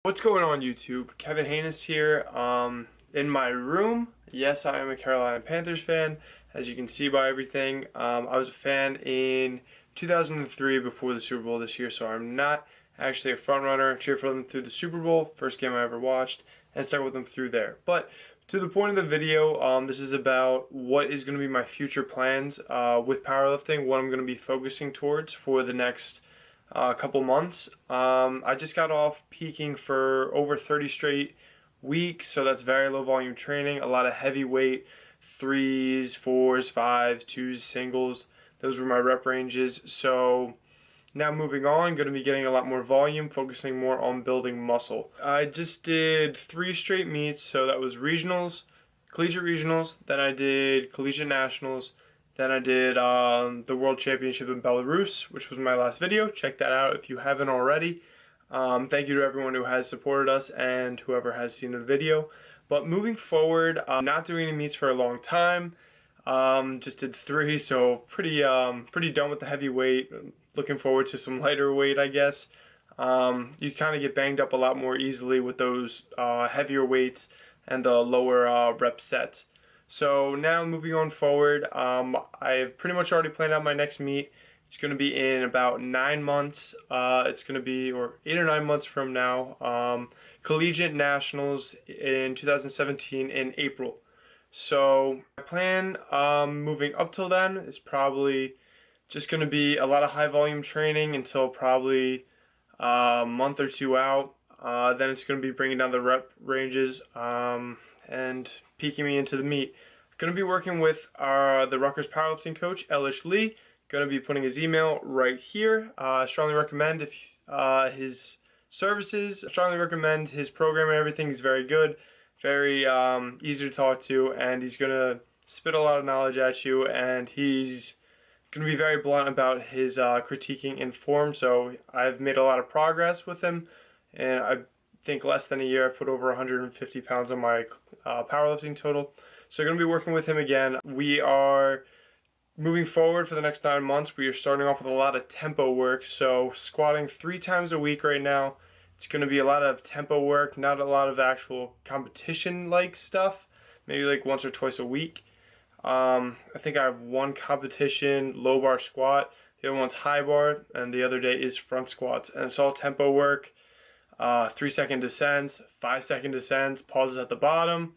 What's going on YouTube? Kevin Hejnasty here, in my room. Yes, I am a Carolina Panthers fan, as you can see by everything. I was a fan in 2003 before the Super Bowl this year, so I'm not actually a front runner. Cheered for them through the Super Bowl, first game I ever watched, and stuck with them through there. But to the point of the video, this is about what is going to be my future plans with powerlifting, what I'm going to be focusing towards for the next couple months. I just got off peaking for over 30 straight weeks, so that's very low volume training, a lot of heavy weight, threes, fours, fives, twos, singles. Those were my rep ranges. So now moving on, going to be getting a lot more volume, focusing more on building muscle. I just did 3 straight meets, so that was regionals, collegiate regionals, then I did collegiate nationals, then I did the World Championship in Belarus, which was my last video. Check that out if you haven't already. Thank you to everyone who has supported us and whoever has seen the video. But moving forward, not doing any meets for a long time. Just did 3, so pretty done with the heavyweight. Looking forward to some lighter weight, I guess. You kind of get banged up a lot more easily with those heavier weights and the lower rep sets. So now moving on forward, I've pretty much already planned out my next meet. It's going to be in about 9 months. It's going to be, or 8 or 9 months from now, Collegiate Nationals in 2017 in April. So my plan moving up till then is probably just going to be a lot of high volume training until probably a month or 2 out. Then it's going to be bringing down the rep ranges and peaking me into the meet. Going to be working with the Rutgers powerlifting coach, elish.dinh.le. Going to be putting his email right here. Strongly recommend his services. Strongly recommend his program and everything. He's very good, very easy to talk to, and he's going to spit a lot of knowledge at you, and he's going to be very blunt about his critiquing in form. So I've made a lot of progress with him, and I think less than a year I've put over 150 pounds on my powerlifting total. So going to be working with him again. We are moving forward for the next 9 months. We are starting off with a lot of tempo work. So squatting 3 times a week right now. It's going to be a lot of tempo work, not a lot of actual competition-like stuff. Maybe like once or twice a week. I think I have 1 competition low bar squat. The other one's high bar, and the other day is front squats. And it's all tempo work. 3-second descents, 5-second descents, pauses at the bottom.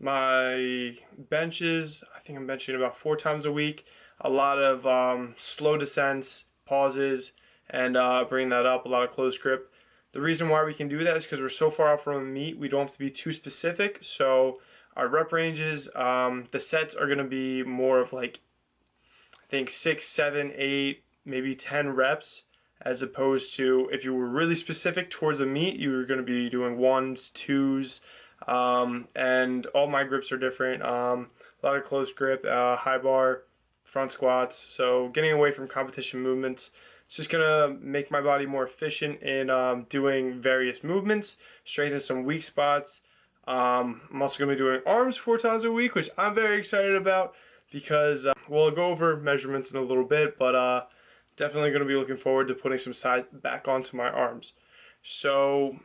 My benches, I think I'm benching about 4 times a week. A lot of slow descents, pauses, and bringing that up, a lot of close grip. The reason why we can do that is because we're so far out from a meet, we don't have to be too specific. So our rep ranges, the sets are going to be more of like, I think 6, 7, 8, maybe 10 reps. As opposed to if you were really specific towards a meet, you were going to be doing 1s, 2s, and all my grips are different. A lot of close grip, high bar, front squats. So getting away from competition movements. It's just going to make my body more efficient in doing various movements, strengthen some weak spots. I'm also going to be doing arms 4 times a week, which I'm very excited about because we'll go over measurements in a little bit, but definitely going to be looking forward to putting some size back onto my arms. So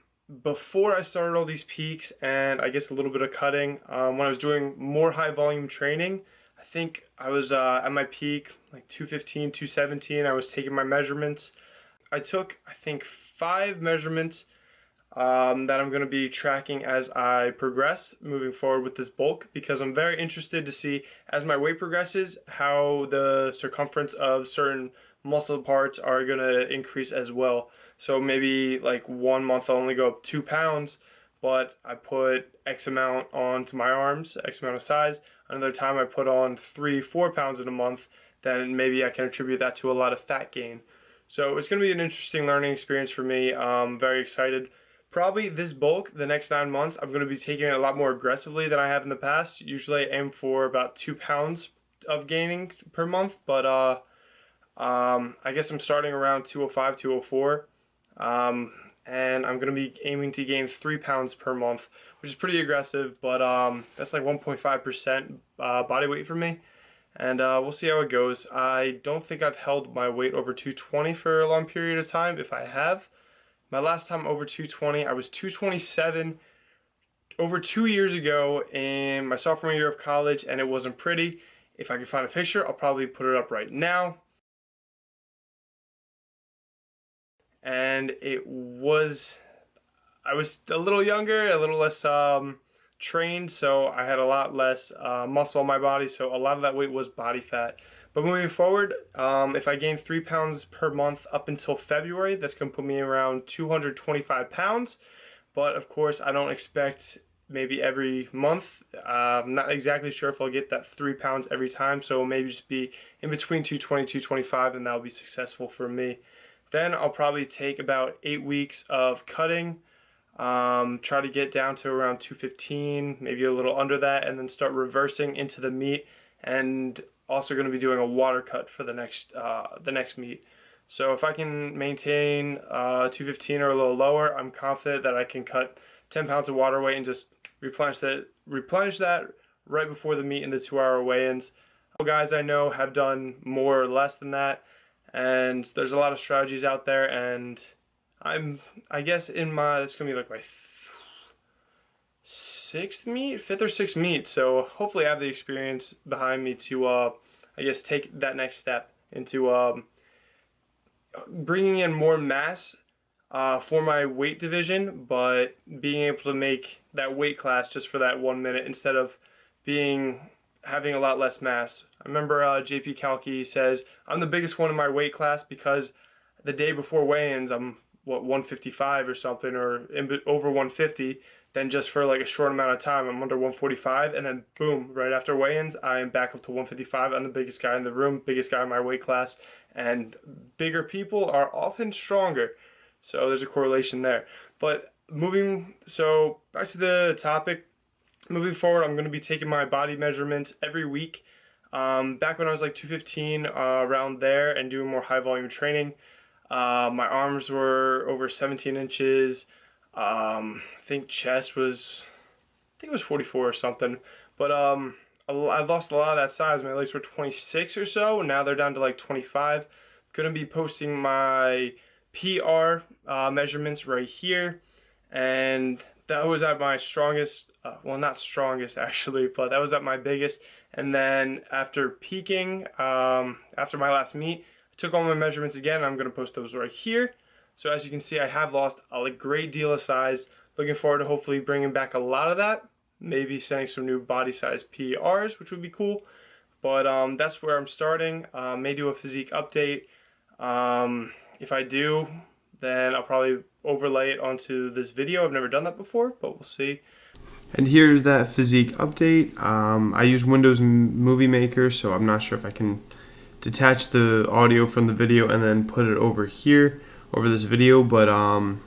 before I started all these peaks and I guess a little bit of cutting, when I was doing more high volume training, I think I was at my peak like 215, 217. I was taking my measurements. I took, I think, 5 measurements that I'm going to be tracking as I progress moving forward with this bulk, because I'm very interested to see as my weight progresses how the circumference of certain muscle parts are going to increase as well. So maybe like 1 month I'll only go up 2 pounds, but I put X amount onto my arms, X amount of size. Another time I put on 3-4 pounds in a month, then maybe I can attribute that to a lot of fat gain. So it's going to be an interesting learning experience for me. I'm very excited. Probably this bulk, the next 9 months, I'm going to be taking it a lot more aggressively than I have in the past. Usually I aim for about 2 pounds of gaining per month, but I guess I'm starting around 205, 204, and I'm going to be aiming to gain 3 pounds per month, which is pretty aggressive, but that's like 1.5% body weight for me, and we'll see how it goes. I don't think I've held my weight over 220 for a long period of time. If I have, My last time over 220, I was 227 over 2 years ago in my sophomore year of college, and it wasn't pretty. If I can find a picture, I'll probably put it up right now. And I was a little younger, a little less trained, so I had a lot less muscle on my body, so a lot of that weight was body fat. But moving forward, if I gain 3 pounds per month up until February, that's going to put me around 225 pounds. But of course, I don't expect maybe every month. I'm not exactly sure if I'll get that 3 pounds every time, so maybe just be in between 220 225, and that'll be successful for me. Then I'll probably take about 8 weeks of cutting, try to get down to around 215, maybe a little under that, and then start reversing into the meet, and also going to be doing a water cut for the next meet. So if I can maintain 215 or a little lower, I'm confident that I can cut 10 pounds of water weight and just replenish that right before the meet in the 2-hour weigh-ins. Guys I know have done more or less than that, and there's a lot of strategies out there, and I guess it's gonna be like my fifth or sixth meet, so hopefully I have the experience behind me to I guess take that next step into bringing in more mass for my weight division, but being able to make that weight class just for that 1 minute instead of having a lot less mass. I remember JP Kalki says, I'm the biggest one in my weight class because the day before weigh-ins, I'm 155 or something, or over 150. Then just for like a short amount of time, I'm under 145, and then boom, right after weigh-ins, I am back up to 155. I'm the biggest guy in the room, biggest guy in my weight class, and bigger people are often stronger. So there's a correlation there. But so back to the topic. Moving forward, I'm going to be taking my body measurements every week. Back when I was like 215, around there, and doing more high volume training, my arms were over 17 inches. I think chest was, I think it was 44 or something. But I lost a lot of that size. My legs were 26 or so. Now they're down to like 25. I'm going to be posting my PR measurements right here, and that was at my strongest, well, not strongest actually, but that was at my biggest. And then after peaking, after my last meet, I took all my measurements again. I'm going to post those right here. So as you can see, I have lost a great deal of size. Looking forward to hopefully bringing back a lot of that. Maybe setting some new body size PRs, which would be cool. But that's where I'm starting. May do a physique update. If I do, then I'll probably overlay it onto this video. I've never done that before, but we'll see. And here's that physique update. I use Windows Movie Maker, so I'm not sure if I can detach the audio from the video and then put it over here, over this video, but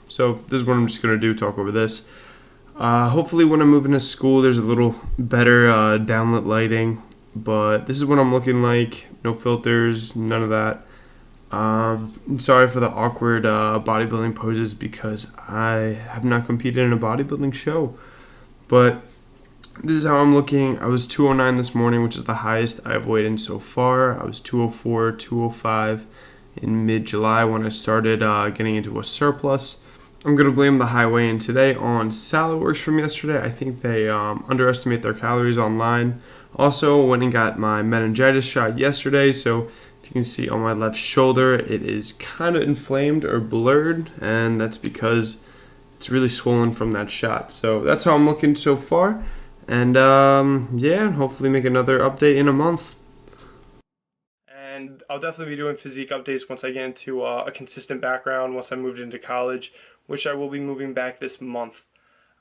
so this is what I'm just going to do, talk over this. Hopefully when I'm moving to school, there's a little better downlit lighting, but this is what I'm looking like. No filters, none of that. Sorry for the awkward bodybuilding poses because I have not competed in a bodybuilding show. But this is how I'm looking. I was 209 this morning, which is the highest I've weighed in so far. I was 204, 205 in mid-July when I started getting into a surplus. I'm going to blame the high weigh-in today on Salad Works from yesterday. I think they underestimate their calories online. Also went and got my meningitis shot yesterday, so you can see on my left shoulder it is kind of inflamed or blurred, and that's because it's really swollen from that shot. So that's how I'm looking so far, and yeah, hopefully make another update in a month. And I'll definitely be doing physique updates once I get into a consistent background, once I moved into college, which I will be moving back this month.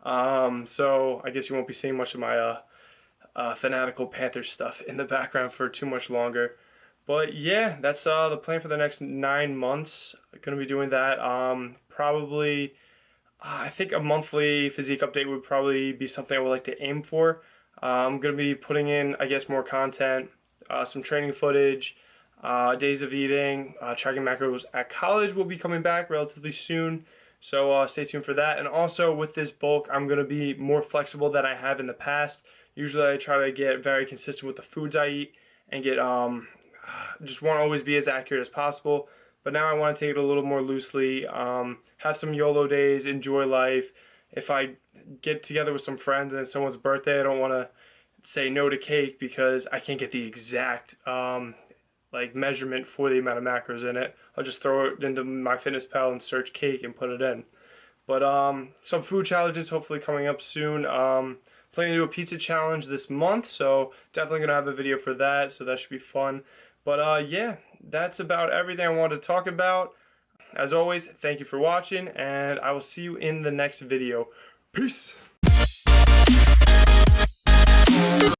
So I guess you won't be seeing much of my fanatical Panthers stuff in the background for too much longer. But yeah, that's the plan for the next 9 months. Going to be doing that. Probably, I think a monthly physique update would probably be something I would like to aim for. I'm going to be putting in, I guess, more content, some training footage, days of eating, tracking macros at college will be coming back relatively soon. So stay tuned for that. And also with this bulk, I'm going to be more flexible than I have in the past. Usually I try to get very consistent with the foods I eat and get just want to always be as accurate as possible. but now I want to take it a little more loosely, have some YOLO days, enjoy life. If I get together with some friends and it's someone's birthday, I don't want to say no to cake because I can't get the exact like measurement for the amount of macros in it. I'll just throw it into MyFitnessPal and search cake and put it in. But some food challenges hopefully coming up soon. Planning to do a pizza challenge this month, so definitely gonna have a video for that, so that should be fun. But yeah, that's about everything I wanted to talk about. As always, thank you for watching, and I will see you in the next video. Peace!